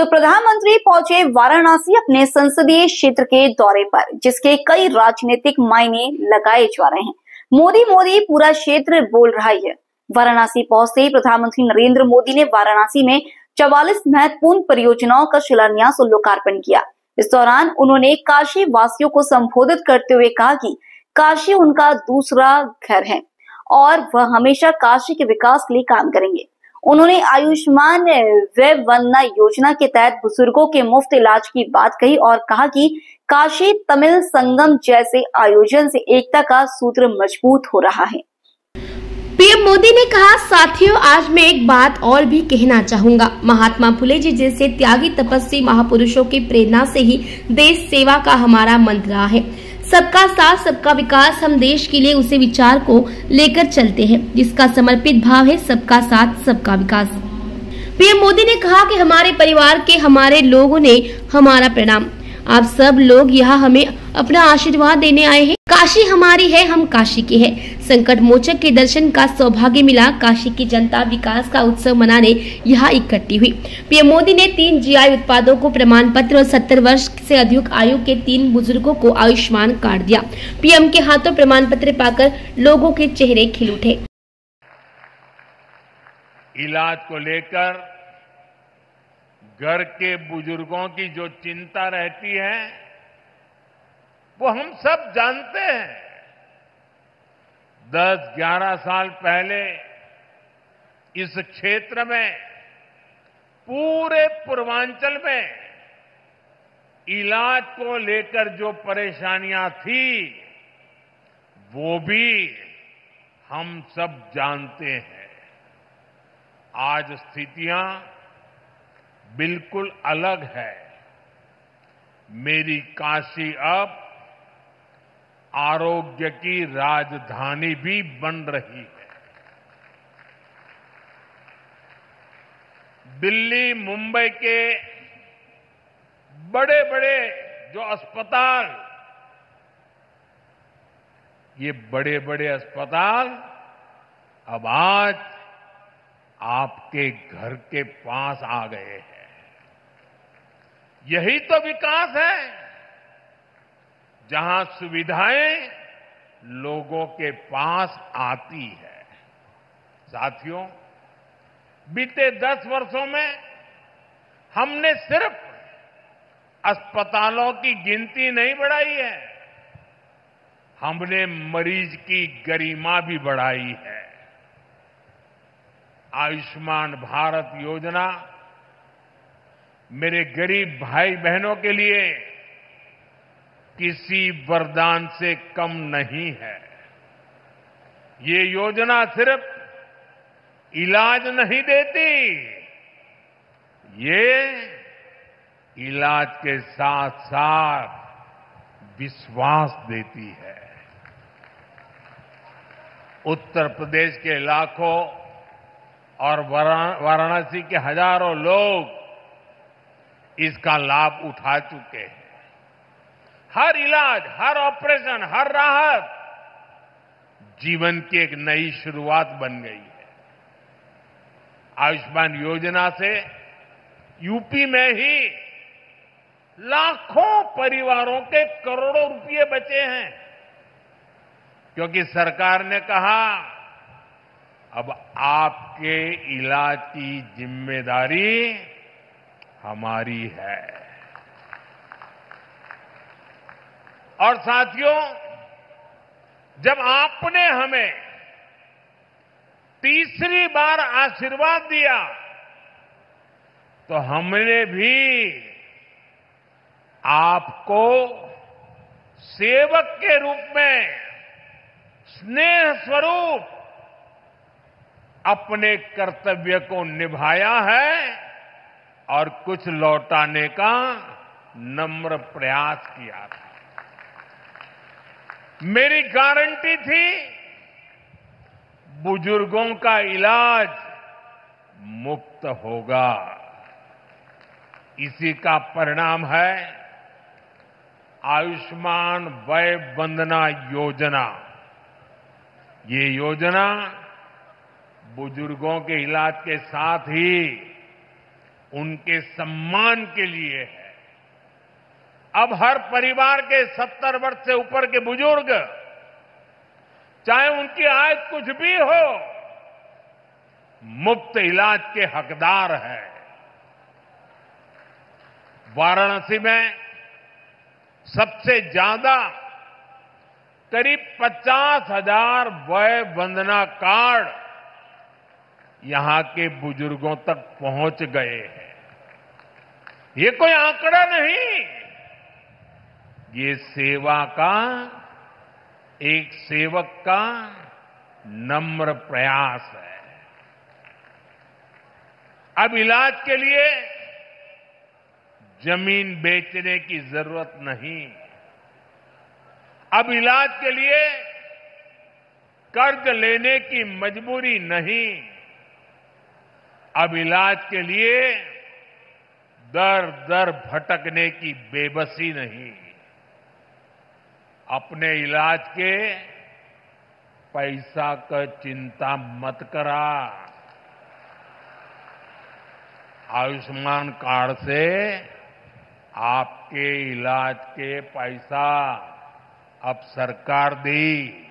तो प्रधानमंत्री पहुंचे वाराणसी अपने संसदीय क्षेत्र के दौरे पर, जिसके कई राजनीतिक मायने लगाए जा रहे हैं। मोदी मोदी पूरा क्षेत्र बोल रहा है। वाराणसी पहुंचते ही प्रधानमंत्री नरेंद्र मोदी ने वाराणसी में 44 महत्वपूर्ण परियोजनाओं का शिलान्यास और लोकार्पण किया। इस दौरान उन्होंने काशी वासियों को संबोधित करते हुए कहा कि काशी उनका दूसरा घर है और वह हमेशा काशी के विकास के लिए काम करेंगे। उन्होंने आयुष्मान वय वंदना योजना के तहत बुजुर्गों के मुफ्त इलाज की बात कही और कहा कि काशी तमिल संगम जैसे आयोजन से एकता का सूत्र मजबूत हो रहा है। पीएम मोदी ने कहा, साथियों, आज मैं एक बात और भी कहना चाहूंगा। महात्मा फुले जी जैसे त्यागी तपस्वी महापुरुषों की प्रेरणा से ही देश सेवा का हमारा मंत्र रहा है। सबका साथ सबका विकास, हम देश के लिए उसे विचार को लेकर चलते हैं जिसका समर्पित भाव है सबका साथ सबका विकास। पीएम मोदी ने कहा कि हमारे परिवार के हमारे लोगों ने हमारा प्रणाम। आप सब लोग यहाँ हमें अपना आशीर्वाद देने आए हैं। काशी हमारी है, हम काशी के हैं। संकट मोचक के दर्शन का सौभाग्य मिला। काशी की जनता विकास का उत्सव मनाने यहाँ इकट्ठी हुई। पीएम मोदी ने 3 जीआई उत्पादों को प्रमाण पत्र और 70 वर्ष से अधिक आयु के 3 बुजुर्गों को आयुष्मान कार्ड दिया। पीएम के हाथों प्रमाण पत्र पाकर लोगों के चेहरे खिल उठे। इलाज को लेकर घर के बुजुर्गों की जो चिंता रहती है वो हम सब जानते हैं। 10-11 साल पहले इस क्षेत्र में, पूरे पूर्वांचल में इलाज को लेकर जो परेशानियां थी वो भी हम सब जानते हैं। आज स्थितियां बिल्कुल अलग है। मेरी काशी अब आरोग्य की राजधानी भी बन रही है। दिल्ली, मुंबई के बड़े बड़े जो अस्पताल, ये बड़े बड़े अस्पताल अब आज आपके घर के पास आ गए हैं। यही तो विकास है, जहां सुविधाएं लोगों के पास आती है। साथियों, बीते 10 वर्षों में हमने सिर्फ अस्पतालों की गिनती नहीं बढ़ाई है, हमने मरीज की गरिमा भी बढ़ाई है। आयुष्मान भारत योजना मेरे गरीब भाई बहनों के लिए किसी वरदान से कम नहीं है। ये योजना सिर्फ इलाज नहीं देती, ये इलाज के साथ साथ विश्वास देती है। उत्तर प्रदेश के लाखों और वाराणसी के हजारों लोग इसका लाभ उठा चुके हैं। हर इलाज, हर ऑपरेशन, हर राहत जीवन की एक नई शुरुआत बन गई है। आयुष्मान योजना से यूपी में ही लाखों परिवारों के करोड़ों रुपए बचे हैं, क्योंकि सरकार ने कहा अब आपके इलाज की जिम्मेदारी हमारी है। और साथियों, जब आपने हमें तीसरी बार आशीर्वाद दिया तो हमने भी आपको सेवक के रूप में, स्नेह स्वरूप अपने कर्तव्य को निभाया है और कुछ लौटाने का नम्र प्रयास किया था। मेरी गारंटी थी बुजुर्गों का इलाज मुफ्त होगा। इसी का परिणाम है आयुष्मान वय वंदना योजना। ये योजना बुजुर्गों के इलाज के साथ ही उनके सम्मान के लिए है। अब हर परिवार के 70 वर्ष से ऊपर के बुजुर्ग, चाहे उनकी आय कुछ भी हो, मुफ्त इलाज के हकदार है। वाराणसी में सबसे ज्यादा करीब 50,000 वय वंदना कार्ड यहां के बुजुर्गों तक पहुंच गए हैं। ये कोई आंकड़ा नहीं, ये सेवा का, एक सेवक का नम्र प्रयास है। अब इलाज के लिए जमीन बेचने की जरूरत नहीं, अब इलाज के लिए कर्ज लेने की मजबूरी नहीं, अब इलाज के लिए दर दर भटकने की बेबसी नहीं। अपने इलाज के पैसा का चिंता मत करा। आयुष्मान कार्ड से आपके इलाज के पैसा अब सरकार दी।